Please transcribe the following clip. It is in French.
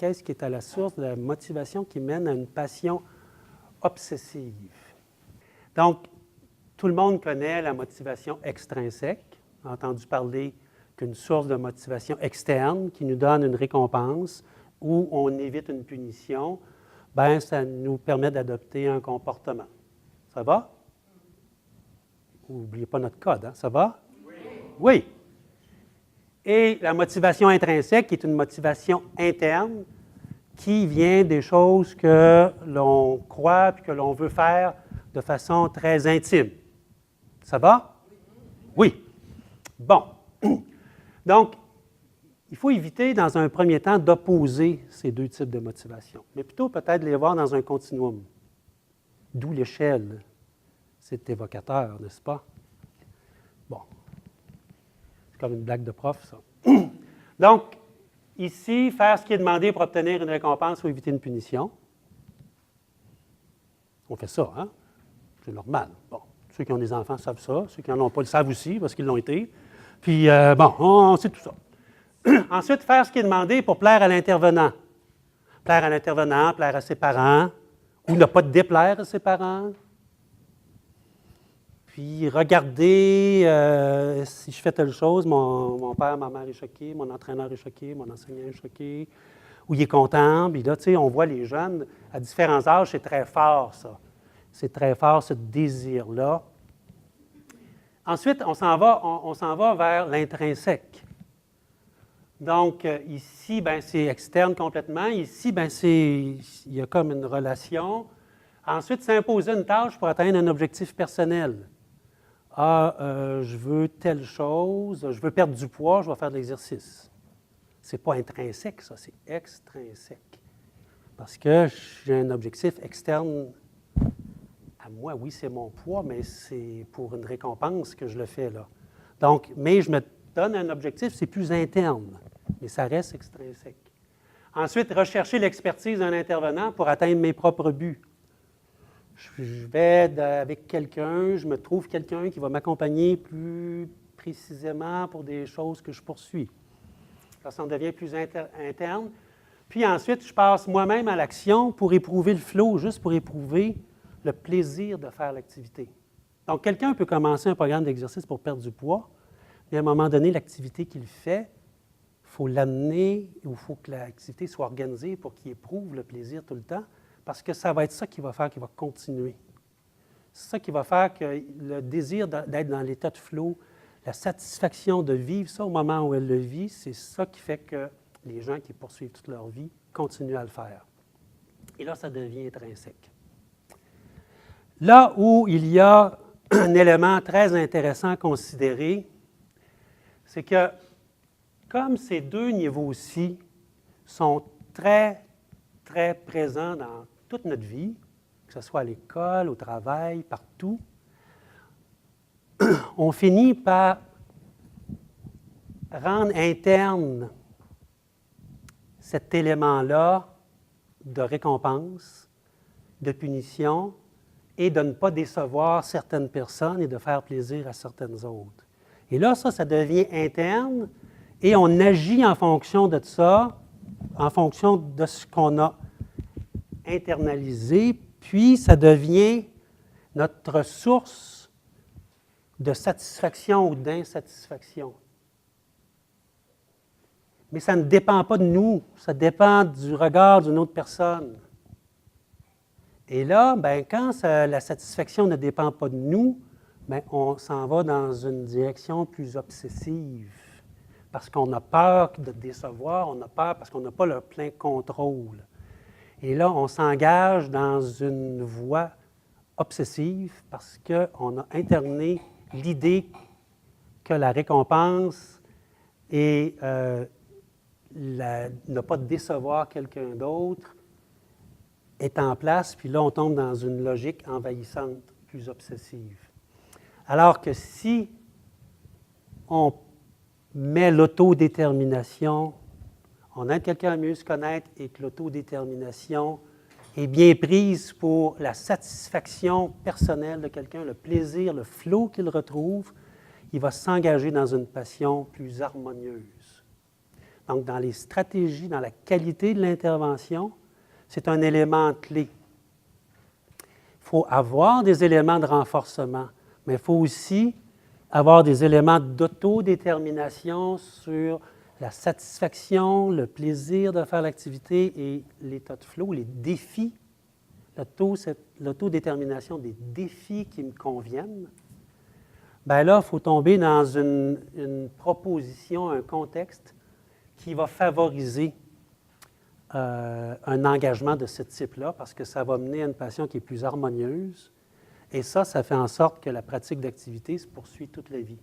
qu'est-ce qui est à la source de la motivation qui mène à une passion obsessive? Donc, tout le monde connaît la motivation extrinsèque. On a entendu parler qu'une source de motivation externe qui nous donne une récompense ou on évite une punition, bien, ça nous permet d'adopter un comportement. Ça va? N'oubliez pas notre code, hein? Ça va? Oui. Oui. Et la motivation intrinsèque, qui est une motivation interne, qui vient des choses que l'on croit et que l'on veut faire de façon très intime. Ça va? Oui. Bon. Donc, il faut éviter, dans un premier temps, d'opposer ces deux types de motivation, mais plutôt peut-être les voir dans un continuum. D'où l'échelle. C'est évocateur, n'est-ce pas? Bon. C'est comme une blague de prof, ça. Donc, ici, faire ce qui est demandé pour obtenir une récompense ou éviter une punition. On fait ça, hein? C'est normal. Bon. Ceux qui ont des enfants savent ça. Ceux qui n'en ont pas le savent aussi, parce qu'ils l'ont été. Puis, bon, on sait tout ça. Ensuite, faire ce qui est demandé pour plaire à l'intervenant. Plaire à l'intervenant, plaire à ses parents, ou ne pas déplaire à ses parents. Puis, regarder si je fais telle chose, mon père, ma mère est choqué, mon entraîneur est choqué, mon enseignant est choqué, ou il est content. Puis là, tu sais, on voit les jeunes, à différents âges, c'est très fort, ça. C'est très fort, ce désir-là. Ensuite, on s'en va vers l'intrinsèque. Donc, ici, ben, c'est externe complètement. Ici, ben, il y a comme une relation. Ensuite, s'imposer une tâche pour atteindre un objectif personnel. Ah, je veux telle chose, je veux perdre du poids, je vais faire de l'exercice. Ce n'est pas intrinsèque, ça, c'est extrinsèque. Parce que j'ai un objectif externe à moi. Oui, c'est mon poids, mais c'est pour une récompense que je le fais, là. Donc, mais je me donne un objectif, c'est plus interne, mais ça reste extrinsèque. Ensuite, rechercher l'expertise d'un intervenant pour atteindre mes propres buts. Je vais avec quelqu'un, je me trouve quelqu'un qui va m'accompagner plus précisément pour des choses que je poursuis. Ça, ça en devient plus interne. Puis ensuite, je passe moi-même à l'action pour éprouver le flow, juste pour éprouver le plaisir de faire l'activité. Donc, quelqu'un peut commencer un programme d'exercice pour perdre du poids, mais à un moment donné, l'activité qu'il fait, il faut l'amener, il faut que l'activité soit organisée pour qu'il éprouve le plaisir tout le temps, parce que ça va être ça qui va faire qu'il va continuer. C'est ça qui va faire que le désir d'être dans l'état de flow, la satisfaction de vivre ça au moment où elle le vit, c'est ça qui fait que les gens qui poursuivent toute leur vie continuent à le faire. Et là, ça devient intrinsèque. Là où il y a un élément très intéressant à considérer, c'est que comme ces deux niveaux-ci sont très, très présents dans toute notre vie, que ce soit à l'école, au travail, partout, on finit par rendre interne cet élément-là de récompense, de punition, et de ne pas décevoir certaines personnes et de faire plaisir à certaines autres. Et là, ça devient interne, et on agit en fonction de ça, en fonction de ce qu'on a internalisé, puis ça devient notre source de satisfaction ou d'insatisfaction. Mais ça ne dépend pas de nous, ça dépend du regard d'une autre personne. Et là, bien, quand la satisfaction ne dépend pas de nous, bien, on s'en va dans une direction plus obsessive, parce qu'on a peur de décevoir, on a peur parce qu'on n'a pas le plein contrôle. Et là, on s'engage dans une voie obsessive parce qu'on a interné l'idée que la récompense et ne pas décevoir quelqu'un d'autre est en place, puis là, on tombe dans une logique envahissante, plus obsessive. Alors que si on met l'autodétermination, on aide quelqu'un à mieux se connaître et que l'autodétermination est bien prise pour la satisfaction personnelle de quelqu'un, le plaisir, le flow qu'il retrouve, il va s'engager dans une passion plus harmonieuse. Donc, dans les stratégies, dans la qualité de l'intervention, c'est un élément clé. Il faut avoir des éléments de renforcement, mais il faut aussi avoir des éléments d'autodétermination sur la satisfaction, le plaisir de faire l'activité et l'état de flow, les défis, l'autodétermination des défis qui me conviennent. Bien là, il faut tomber dans une proposition, un contexte qui va favoriser un engagement de ce type-là, parce que ça va mener à une passion qui est plus harmonieuse. Et ça fait en sorte que la pratique d'activité se poursuit toute la vie.